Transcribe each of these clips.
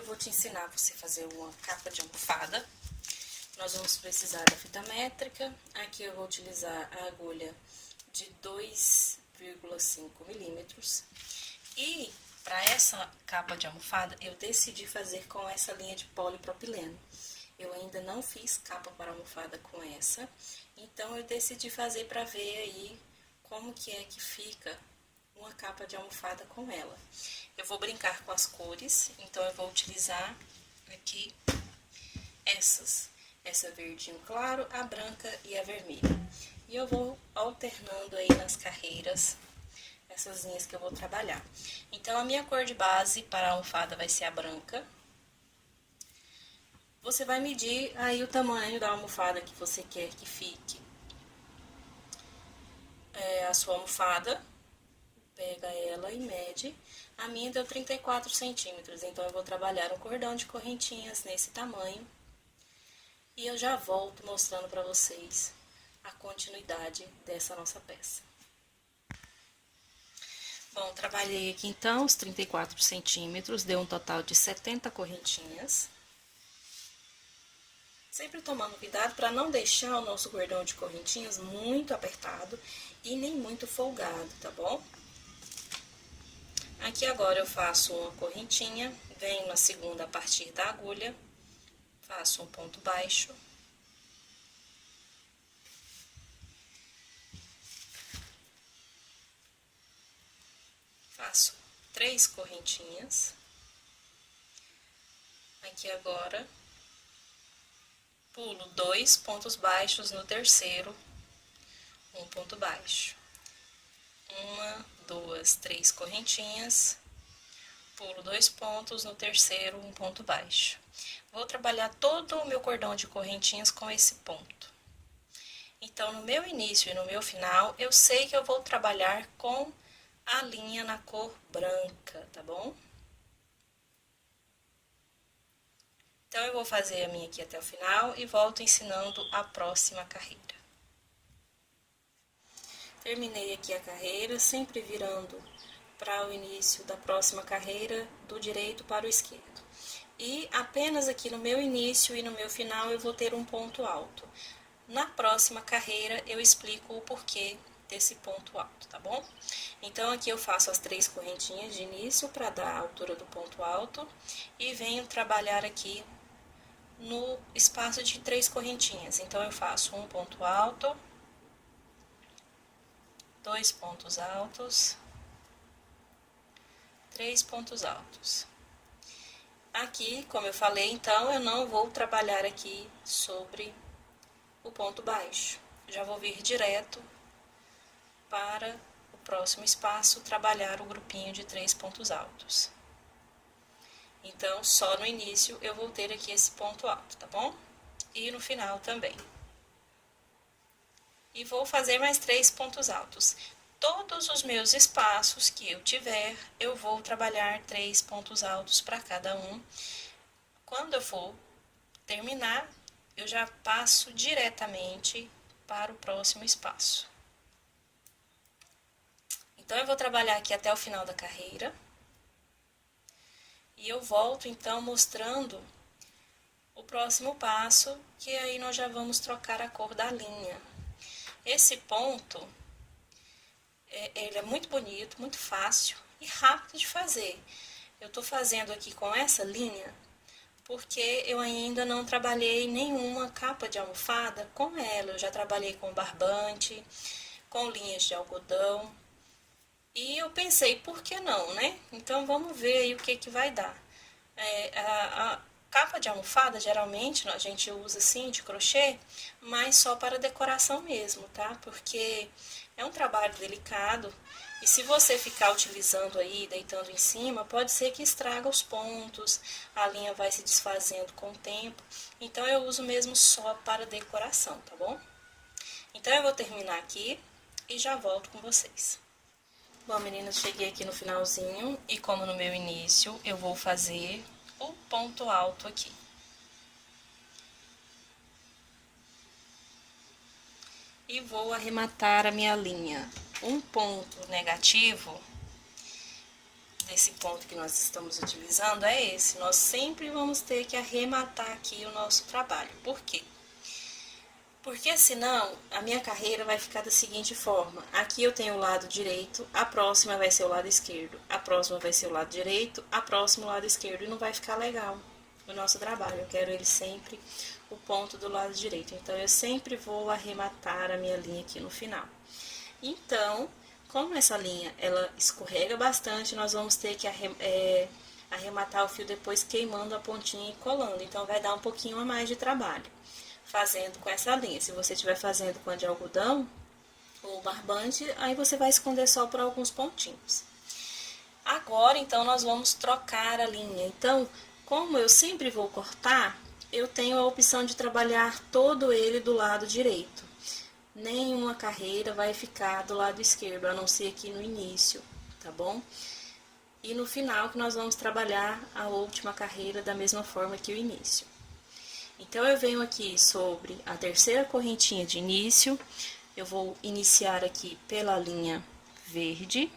vou te ensinar você fazer uma capa de almofada. Nós vamos precisar da fita métrica. Aqui eu vou utilizar a agulha de 2,5 milímetros. E para essa capa de almofada, eu decidi fazer com essa linha de polipropileno. Eu ainda não fiz capa para almofada com essa, então eu decidi fazer para ver aí como que é que fica uma capa de almofada com ela. Eu vou brincar com as cores, então eu vou utilizar aqui essa verdinho claro, a branca e a vermelha. E eu vou alternando aí nas carreiras essas linhas que eu vou trabalhar. Então, a minha cor de base para a almofada vai ser a branca. Você vai medir aí o tamanho da almofada que você quer que fique a sua almofada. Pega ela e mede. A minha deu 34 centímetros, então eu vou trabalhar um cordão de correntinhas nesse tamanho. E eu já volto mostrando para vocês a continuidade dessa nossa peça. Bom, trabalhei aqui então os 34 centímetros, deu um total de 70 correntinhas. Sempre tomando cuidado para não deixar o nosso cordão de correntinhas muito apertado e nem muito folgado, tá bom? Aqui agora eu faço uma correntinha, venho na segunda a partir da agulha, faço um ponto baixo. Faço 3 correntinhas. Aqui agora, pulo 2 pontos baixos no terceiro, um ponto baixo. 1, 2, 3 correntinhas, pulo 2 pontos no terceiro, um ponto baixo. Vou trabalhar todo o meu cordão de correntinhas com esse ponto. Então, no meu início e no meu final, eu sei que eu vou trabalhar com a linha na cor branca, tá bom? Então, eu vou fazer a minha aqui até o final e volto ensinando a próxima carreira. Terminei aqui a carreira, sempre virando para o início da próxima carreira, do direito para o esquerdo. E apenas aqui no meu início e no meu final eu vou ter um ponto alto. Na próxima carreira eu explico o porquê desse ponto alto, tá bom? Então, aqui eu faço as 3 correntinhas de início para dar a altura do ponto alto e venho trabalhar aqui no espaço de 3 correntinhas. Então, eu faço um ponto alto, 2 pontos altos, 3 pontos altos. Aqui, como eu falei, então, eu não vou trabalhar aqui sobre o ponto baixo. Já vou vir direto para o próximo espaço, trabalhar o grupinho de 3 pontos altos. Então, só no início eu vou ter aqui esse ponto alto, tá bom? E no final também. E vou fazer mais 3 pontos altos. Todos os meus espaços que eu tiver, eu vou trabalhar 3 pontos altos para cada um. Quando eu for terminar, eu já passo diretamente para o próximo espaço. Então, eu vou trabalhar aqui até o final da carreira. E eu volto, então, mostrando o próximo passo, que aí nós já vamos trocar a cor da linha. Esse ponto, ele é muito bonito, muito fácil e rápido de fazer. Eu tô fazendo aqui com essa linha, porque eu ainda não trabalhei nenhuma capa de almofada com ela. Eu já trabalhei com barbante, com linhas de algodão. E eu pensei, por que não, né? Então, vamos ver aí o que vai dar. A capa de almofada, geralmente, a gente usa assim, de crochê, mas só para decoração mesmo, tá? Porque é um trabalho delicado e se você ficar utilizando aí, deitando em cima, pode ser que estraga os pontos, a linha vai se desfazendo com o tempo. Então, eu uso mesmo só para decoração, tá bom? Então, eu vou terminar aqui e já volto com vocês. Bom, meninas, cheguei aqui no finalzinho e como no meu início, eu vou fazer o ponto alto aqui. E vou arrematar a minha linha. Um ponto negativo desse ponto que nós estamos utilizando é esse. Nós sempre vamos ter que arrematar aqui o nosso trabalho. Por quê? Porque senão a minha carreira vai ficar da seguinte forma: aqui eu tenho o lado direito, a próxima vai ser o lado esquerdo, a próxima vai ser o lado direito, a próxima o lado esquerdo, e não vai ficar legal o nosso trabalho. Eu quero ele sempre o ponto do lado direito, então eu sempre vou arrematar a minha linha aqui no final. Então, como essa linha ela escorrega bastante, nós vamos ter que arrematar o fio depois queimando a pontinha e colando, então vai dar um pouquinho a mais de trabalho fazendo com essa linha. Se você estiver fazendo com a de algodão ou barbante, aí você vai esconder só por alguns pontinhos. Agora, então, nós vamos trocar a linha. Então, como eu sempre vou cortar, eu tenho a opção de trabalhar todo ele do lado direito. Nenhuma carreira vai ficar do lado esquerdo, a não ser aqui no início, tá bom? E no final que nós vamos trabalhar a última carreira da mesma forma que o início. Então, eu venho aqui sobre a terceira correntinha de início, eu vou iniciar aqui pela linha verde.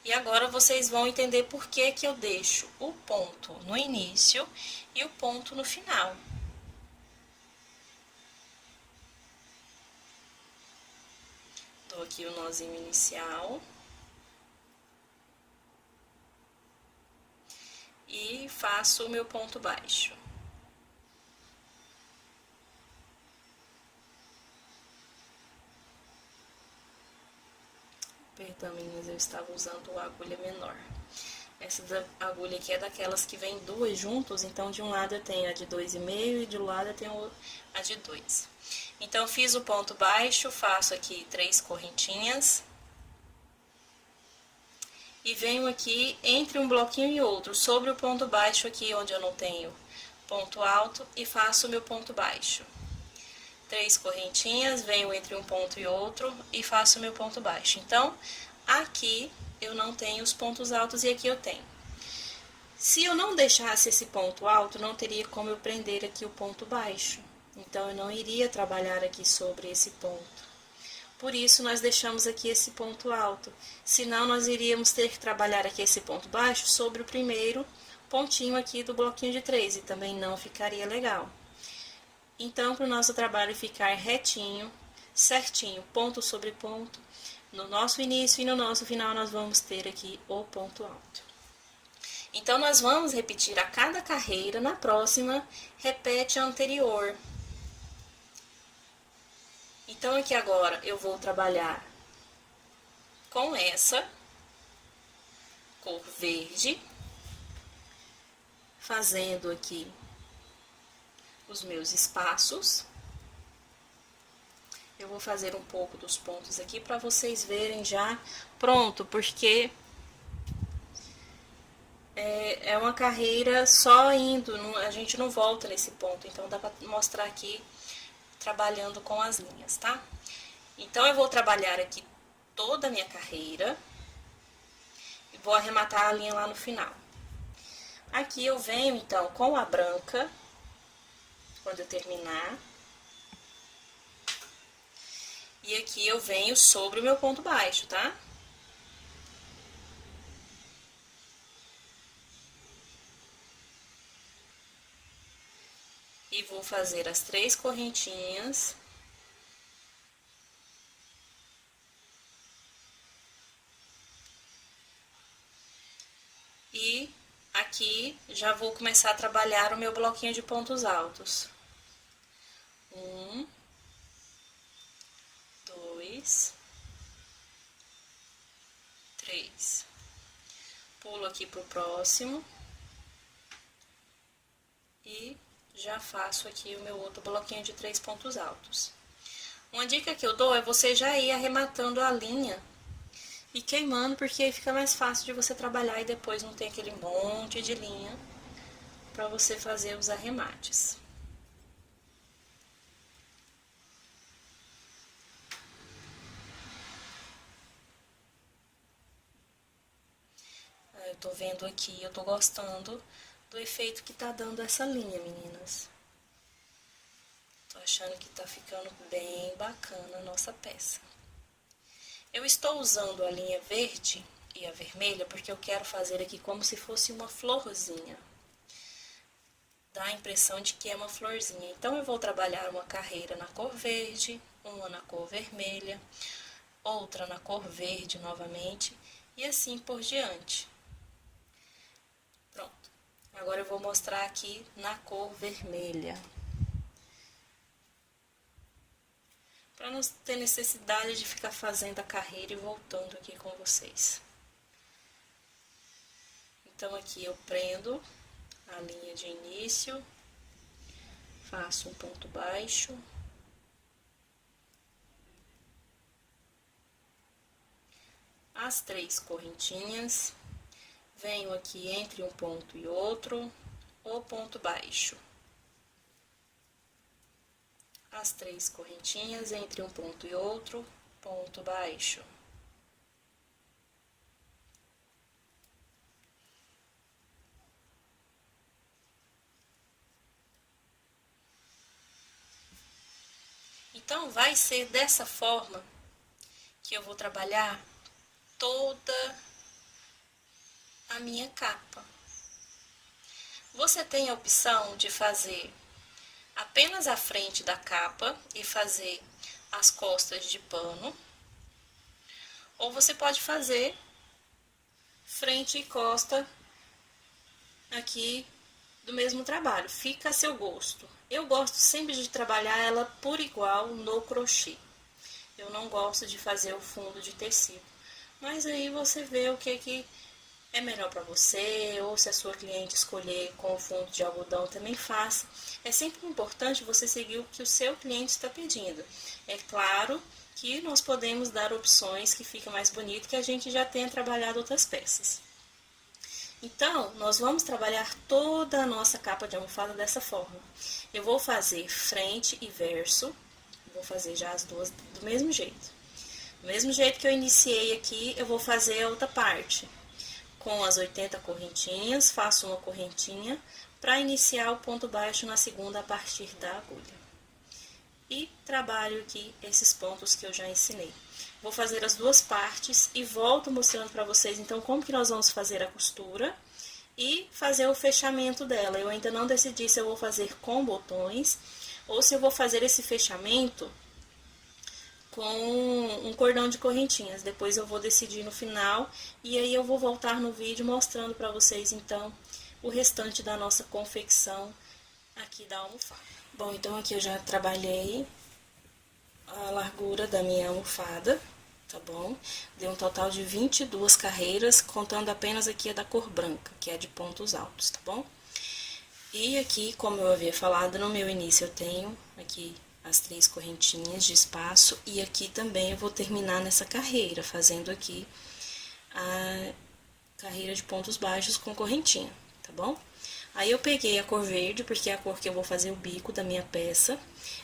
E agora vocês vão entender por que que eu deixo o ponto no início e o ponto no final. Dou aqui o nozinho inicial. E faço o meu ponto baixo. Perdão, meninas, eu estava usando a agulha menor. Essa agulha aqui é daquelas que vem duas juntos, então de um lado eu tenho a de 2,5 e de um lado eu tenho a de 2. Então, fiz o ponto baixo, faço aqui 3 correntinhas. E venho aqui entre um bloquinho e outro, sobre o ponto baixo aqui, onde eu não tenho ponto alto, e faço o meu ponto baixo. 3 correntinhas, venho entre um ponto e outro e faço o meu ponto baixo. Então, aqui eu não tenho os pontos altos e aqui eu tenho. Se eu não deixasse esse ponto alto, não teria como eu prender aqui o ponto baixo. Então, eu não iria trabalhar aqui sobre esse ponto. Por isso, nós deixamos aqui esse ponto alto. Senão, nós iríamos ter que trabalhar aqui esse ponto baixo sobre o primeiro pontinho aqui do bloquinho de 3. E também não ficaria legal. Então, para o nosso trabalho ficar retinho, certinho, ponto sobre ponto, no nosso início e no nosso final, nós vamos ter aqui o ponto alto. Então, nós vamos repetir a cada carreira, na próxima, repete a anterior. Então, aqui agora, eu vou trabalhar com essa cor verde, fazendo aqui os meus espaços. Eu vou fazer um pouco dos pontos aqui para vocês verem já pronto, porque é uma carreira só indo, a gente não volta nesse ponto, então dá para mostrar aqui trabalhando com as linhas, tá? Então, eu vou trabalhar aqui toda a minha carreira e vou arrematar a linha lá no final. Aqui eu venho, então, com a branca, quando eu terminar. E aqui eu venho sobre o meu ponto baixo, tá? E vou fazer as 3 correntinhas. E aqui já vou começar a trabalhar o meu bloquinho de pontos altos. 1, 2, 3. Pulo aqui pro próximo. E já faço aqui o meu outro bloquinho de 3 pontos altos. Uma dica que eu dou é você já ir arrematando a linha e queimando, porque aí fica mais fácil de você trabalhar e depois não tem aquele monte de linha para você fazer os arremates. Eu tô vendo aqui, eu tô gostando do efeito que tá dando essa linha, meninas. Tô achando que tá ficando bem bacana a nossa peça. Eu estou usando a linha verde e a vermelha porque eu quero fazer aqui como se fosse uma florzinha. Dá a impressão de que é uma florzinha. Então, eu vou trabalhar uma carreira na cor verde, uma na cor vermelha, outra na cor verde novamente, e assim por diante. Pronto. Agora eu vou mostrar aqui na cor vermelha. Para não ter necessidade de ficar fazendo a carreira e voltando aqui com vocês. Então, aqui eu prendo a linha de início, faço um ponto baixo, as 3 correntinhas, venho aqui entre um ponto e outro, o ponto baixo, as 3 correntinhas entre um ponto e outro, ponto baixo. Então, vai ser dessa forma que eu vou trabalhar toda a minha capa. Você tem a opção de fazer apenas a frente da capa e fazer as costas de pano, ou você pode fazer frente e costa aqui do mesmo trabalho, fica a seu gosto. Eu gosto sempre de trabalhar ela por igual no crochê. Eu não gosto de fazer o fundo de tecido, mas aí você vê o que é melhor para você, ou se a sua cliente escolher com o fundo de algodão também faça. É sempre importante você seguir o que o seu cliente está pedindo. É claro que nós podemos dar opções que fica mais bonito, que a gente já tenha trabalhado outras peças. Então, nós vamos trabalhar toda a nossa capa de almofada dessa forma. Eu vou fazer frente e verso, vou fazer já as duas do mesmo jeito. Do mesmo jeito que eu iniciei aqui, eu vou fazer a outra parte. Com as 80 correntinhas, faço uma correntinha para iniciar o ponto baixo na segunda a partir da agulha. E trabalho aqui esses pontos que eu já ensinei. Vou fazer as duas partes e volto mostrando para vocês, então, como que nós vamos fazer a costura e fazer o fechamento dela. Eu ainda não decidi se eu vou fazer com botões ou se eu vou fazer esse fechamento com um cordão de correntinhas. Depois eu vou decidir no final e aí eu vou voltar no vídeo mostrando para vocês, então, o restante da nossa confecção aqui da almofada. Bom, então aqui eu já trabalhei a largura da minha almofada, tá bom? Deu um total de 22 carreiras, contando apenas aqui a da cor branca, que é de pontos altos, tá bom? E aqui, como eu havia falado, no meu início eu tenho aqui as 3 correntinhas de espaço, e aqui também eu vou terminar nessa carreira, fazendo aqui a carreira de pontos baixos com correntinha, tá bom? Aí eu peguei a cor verde, porque é a cor que eu vou fazer o bico da minha peça,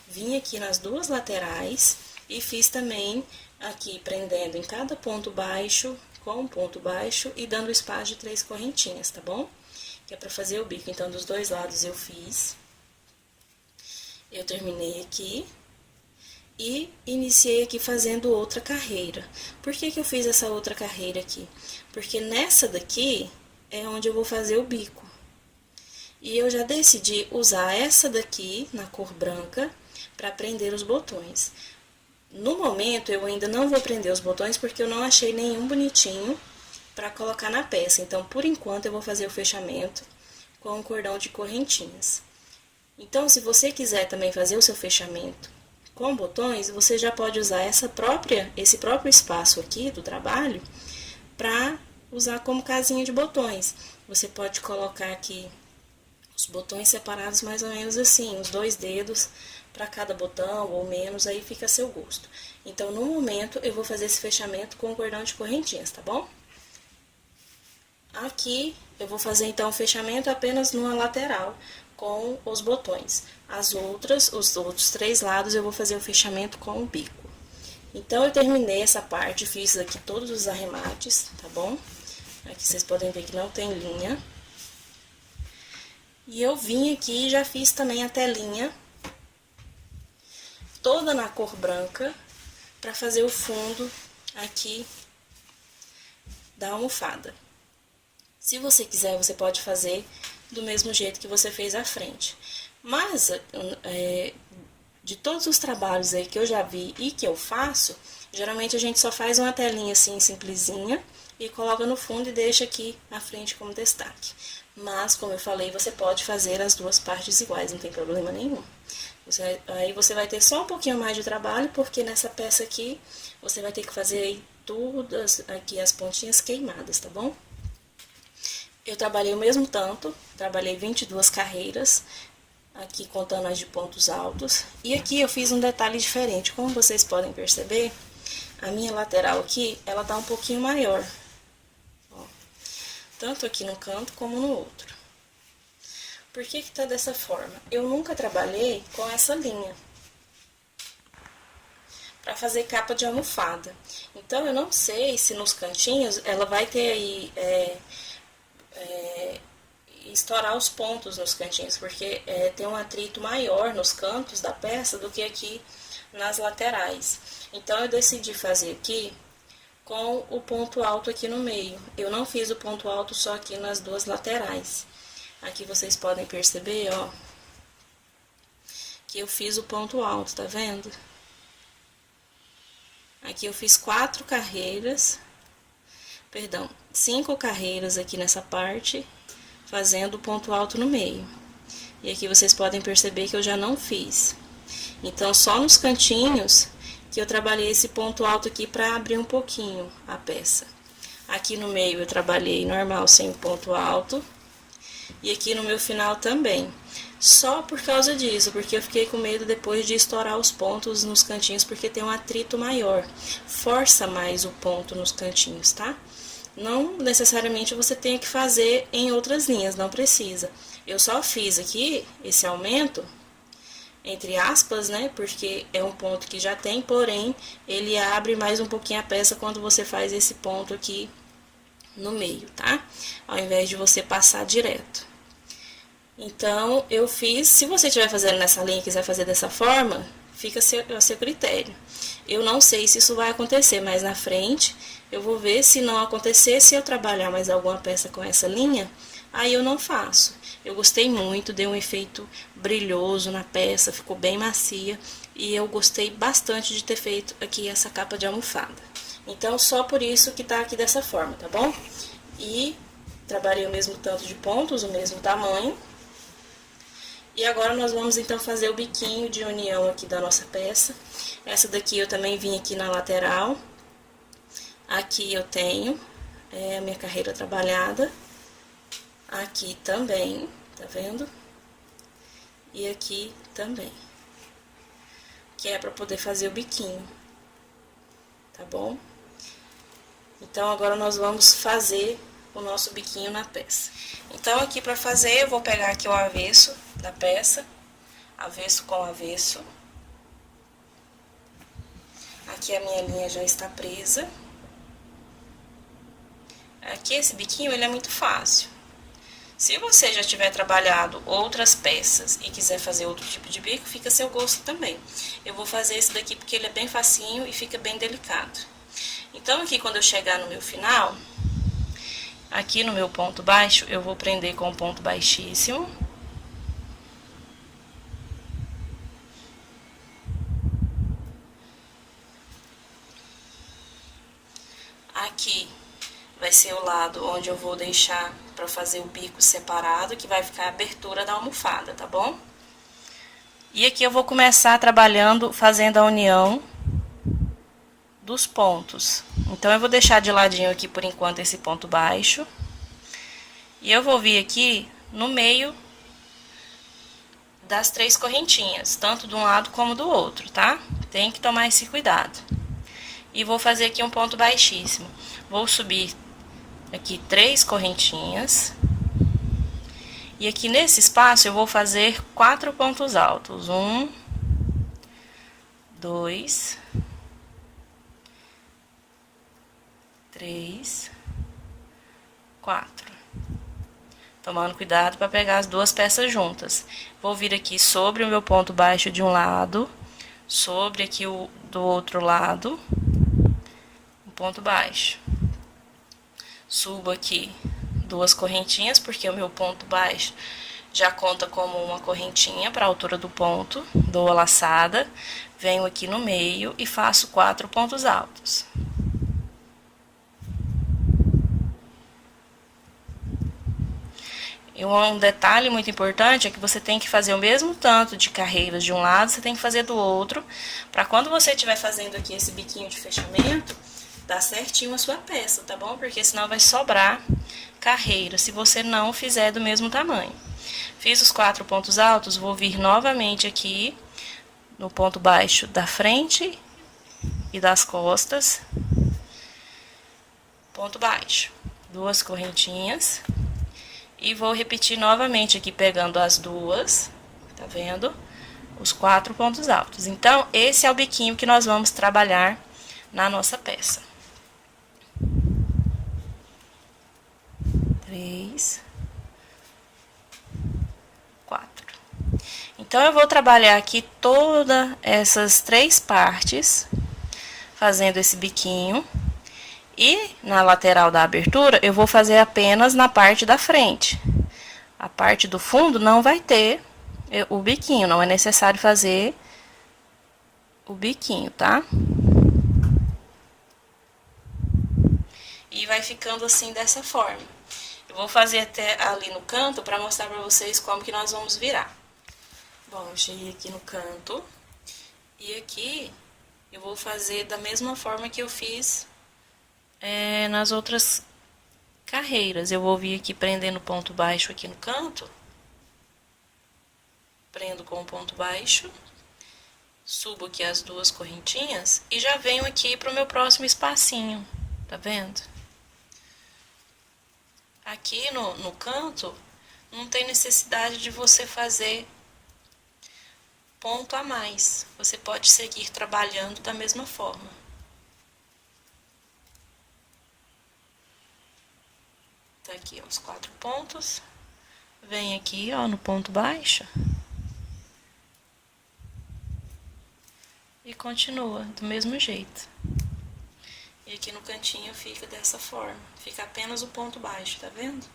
vim aqui nas duas laterais e fiz também aqui prendendo em cada ponto baixo com um ponto baixo e dando espaço de 3 correntinhas, tá bom? Que é pra fazer o bico. Então, dos dois lados eu fiz. Eu terminei aqui e iniciei aqui fazendo outra carreira. Por que que eu fiz essa outra carreira aqui? Porque nessa daqui é onde eu vou fazer o bico. E eu já decidi usar essa daqui, na cor branca, para prender os botões. No momento, eu ainda não vou prender os botões, porque eu não achei nenhum bonitinho para colocar na peça. Então, por enquanto, eu vou fazer o fechamento com um cordão de correntinhas. Então, se você quiser também fazer o seu fechamento com botões, você já pode usar esse próprio espaço aqui do trabalho para usar como casinha de botões. Você pode colocar aqui os botões separados mais ou menos assim, os 2 dedos para cada botão ou menos, aí fica a seu gosto. Então, no momento, eu vou fazer esse fechamento com o cordão de correntinhas, tá bom? Aqui, eu vou fazer, então, o fechamento apenas numa lateral com os botões. Os outros 3 lados, eu vou fazer o fechamento com o bico. Então, eu terminei essa parte, fiz aqui todos os arremates, tá bom? Aqui vocês podem ver que não tem linha. E eu vim aqui e já fiz também a telinha toda na cor branca para fazer o fundo aqui da almofada. Se você quiser, você pode fazer do mesmo jeito que você fez a frente. Mas, de todos os trabalhos aí que eu já vi e que eu faço, geralmente a gente só faz uma telinha assim, simplesinha, e coloca no fundo e deixa aqui na frente como destaque. Mas, como eu falei, você pode fazer as duas partes iguais, não tem problema nenhum. Aí você vai ter só um pouquinho mais de trabalho, porque nessa peça aqui, você vai ter que fazer aí todas aqui as pontinhas queimadas, tá bom? Eu trabalhei o mesmo tanto, trabalhei 22 carreiras, aqui contando as de pontos altos. E aqui eu fiz um detalhe diferente, como vocês podem perceber, a minha lateral aqui, ela tá um pouquinho maior. Ó, tanto aqui no canto como no outro. Por que que tá dessa forma? Eu nunca trabalhei com essa linha para fazer capa de almofada. Então, eu não sei se nos cantinhos ela vai ter aí estourar os pontos nos cantinhos, porque tem um atrito maior nos cantos da peça do que aqui nas laterais. Então, eu decidi fazer aqui com o ponto alto aqui no meio. Eu não fiz o ponto alto só aqui nas duas laterais. Aqui vocês podem perceber, ó, que eu fiz o ponto alto, tá vendo? Aqui eu fiz 4 carreiras, perdão, 5 carreiras aqui nessa parte, fazendo o ponto alto no meio. E aqui vocês podem perceber que eu já não fiz. Então, só nos cantinhos que eu trabalhei esse ponto alto aqui para abrir um pouquinho a peça. Aqui no meio eu trabalhei normal, sem ponto alto. E aqui no meu final também. Só por causa disso, porque eu fiquei com medo depois de estourar os pontos nos cantinhos, porque tem um atrito maior. Força mais o ponto nos cantinhos, tá? Não necessariamente você tem que fazer em outras linhas, não precisa. Eu só fiz aqui esse aumento, entre aspas, né? Porque é um ponto que já tem, porém, ele abre mais um pouquinho a peça quando você faz esse ponto aqui no meio, tá? Ao invés de você passar direto. Então, eu fiz, se você estiver fazendo nessa linha e quiser fazer dessa forma, fica a seu critério. Eu não sei se isso vai acontecer, mas na frente eu vou ver. Se não acontecer, se eu trabalhar mais alguma peça com essa linha, aí eu não faço. Eu gostei muito, deu um efeito brilhoso na peça, ficou bem macia, e eu gostei bastante de ter feito aqui essa capa de almofada. Então, só por isso que tá aqui dessa forma, tá bom? E trabalhei o mesmo tanto de pontos, o mesmo tamanho. E agora nós vamos então fazer o biquinho de união aqui da nossa peça. Essa daqui eu também vim aqui na lateral. Aqui eu tenho a minha carreira trabalhada. Aqui também, tá vendo? E aqui também. Que é pra poder fazer o biquinho, tá bom? Então, agora nós vamos fazer o nosso biquinho na peça. Então, aqui pra fazer, eu vou pegar aqui o avesso da peça, avesso com avesso. Aqui a minha linha já está presa. Aqui esse biquinho, ele é muito fácil. Se você já tiver trabalhado outras peças e quiser fazer outro tipo de bico, fica a seu gosto também. Eu vou fazer esse daqui porque ele é bem facinho e fica bem delicado. Então, aqui quando eu chegar no meu final, aqui no meu ponto baixo, eu vou prender com um ponto baixíssimo. Aqui vai ser o lado onde eu vou deixar para fazer o bico separado, que vai ficar a abertura da almofada, tá bom? E aqui eu vou começar trabalhando, fazendo a união dos pontos. Então, eu vou deixar de ladinho aqui por enquanto esse ponto baixo. E eu vou vir aqui no meio das 3 correntinhas, tanto de um lado como do outro, tá? Tem que tomar esse cuidado. E vou fazer aqui um ponto baixíssimo. Vou subir aqui 3 correntinhas. E aqui nesse espaço eu vou fazer 4 pontos altos. 1, 2, 3, 4. Tomando cuidado para pegar as duas peças juntas. Vou vir aqui sobre o meu ponto baixo de um lado, sobre aqui do outro lado, um ponto baixo. Subo aqui 2 correntinhas, porque o meu ponto baixo já conta como uma correntinha para a altura do ponto, dou a laçada, venho aqui no meio e faço 4 pontos altos. E um detalhe muito importante é que você tem que fazer o mesmo tanto de carreiras de um lado, você tem que fazer do outro, para quando você estiver fazendo aqui esse biquinho de fechamento, dar certinho a sua peça, tá bom? Porque senão vai sobrar carreira, se você não fizer do mesmo tamanho. Fiz os 4 pontos altos, vou vir novamente aqui no ponto baixo da frente e das costas, ponto baixo, 2 correntinhas. E vou repetir novamente aqui, pegando as duas, tá vendo? Os 4 pontos altos. Então, esse é o biquinho que nós vamos trabalhar na nossa peça. 3, 4. Então, eu vou trabalhar aqui todas essas 3 partes, fazendo esse biquinho. E na lateral da abertura, eu vou fazer apenas na parte da frente. A parte do fundo não vai ter o biquinho, não é necessário fazer o biquinho, tá? E vai ficando assim dessa forma. Eu vou fazer até ali no canto para mostrar para vocês como que nós vamos virar. Bom, eu cheguei aqui no canto e aqui eu vou fazer da mesma forma que eu fiz nas outras carreiras. Eu vou vir aqui prendendo ponto baixo aqui no canto, prendo com o ponto baixo, subo aqui as 2 correntinhas e já venho aqui pro meu próximo espacinho, tá vendo? Aqui no canto não tem necessidade de você fazer ponto a mais, você pode seguir trabalhando da mesma forma. Tá aqui os 4 pontos, vem aqui, ó, no ponto baixo e continua do mesmo jeito. E aqui no cantinho fica dessa forma, fica apenas o ponto baixo, tá vendo?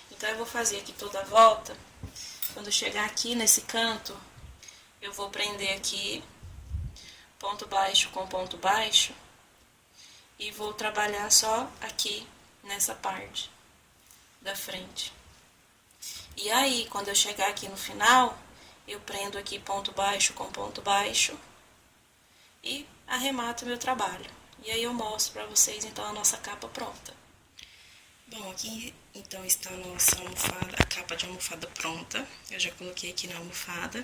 Então, eu vou fazer aqui toda a volta. Quando eu chegar aqui nesse canto, eu vou prender aqui, ponto baixo com ponto baixo, e vou trabalhar só aqui nessa parte da frente. E aí, quando eu chegar aqui no final, eu prendo aqui ponto baixo com ponto baixo e arremato meu trabalho. E aí eu mostro pra vocês, então, a nossa capa pronta. Bom, aqui, então, está a nossa almofada, a capa de almofada pronta. Eu já coloquei aqui na almofada.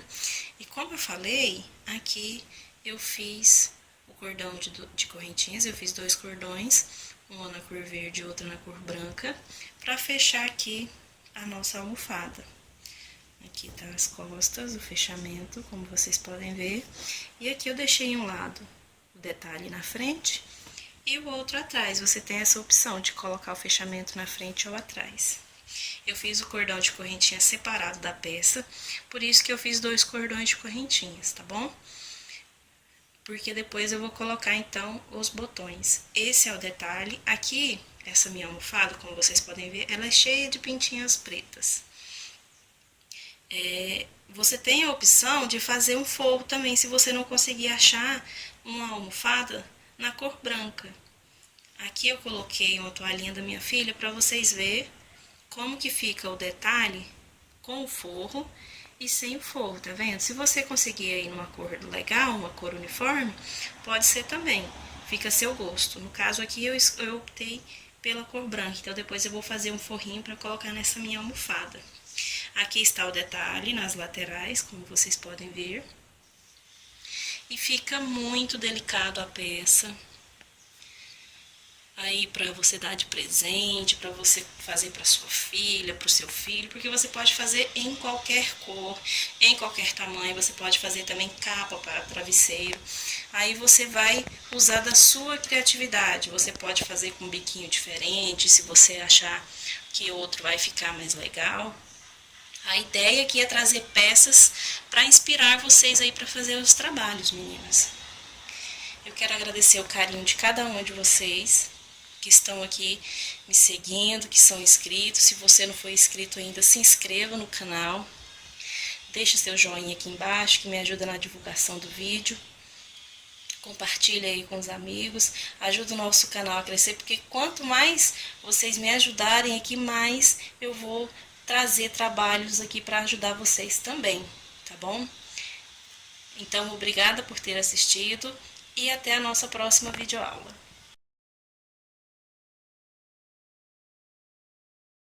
E como eu falei, aqui eu fiz o cordão de correntinhas, eu fiz 2 cordões, uma na cor verde e outra na cor branca, para fechar aqui a nossa almofada. Aqui tá as costas, o fechamento, como vocês podem ver. E aqui eu deixei um lado o detalhe na frente e o outro atrás. Você tem essa opção de colocar o fechamento na frente ou atrás. Eu fiz o cordão de correntinha separado da peça, por isso que eu fiz 2 cordões de correntinhas, tá bom? Porque depois eu vou colocar, então, os botões. Esse é o detalhe. Aqui, essa minha almofada, como vocês podem ver, ela é cheia de pintinhas pretas. Você tem a opção de fazer um forro também, se você não conseguir achar uma almofada na cor branca. Aqui eu coloquei uma toalhinha da minha filha para vocês verem como que fica o detalhe com o forro e sem o forro, tá vendo? Se você conseguir aí numa cor legal, uma cor uniforme, pode ser também, fica a seu gosto. No caso aqui eu optei pela cor branca, então depois eu vou fazer um forrinho para colocar nessa minha almofada. Aqui está o detalhe nas laterais, como vocês podem ver. E fica muito delicado a peça. Aí para você dar de presente, para você fazer para sua filha, para o seu filho, porque você pode fazer em qualquer cor, em qualquer tamanho, você pode fazer também capa para travesseiro. Aí você vai usar da sua criatividade, você pode fazer com um biquinho diferente, se você achar que outro vai ficar mais legal. A ideia aqui é trazer peças para inspirar vocês aí para fazer os trabalhos, meninas. Eu quero agradecer o carinho de cada uma de vocês que estão aqui me seguindo, que são inscritos. Se você não for inscrito ainda, se inscreva no canal. Deixe seu joinha aqui embaixo, que me ajuda na divulgação do vídeo. Compartilhe aí com os amigos, ajuda o nosso canal a crescer, porque quanto mais vocês me ajudarem aqui, mais eu vou trazer trabalhos aqui para ajudar vocês também, tá bom? Então, obrigada por ter assistido e até a nossa próxima videoaula.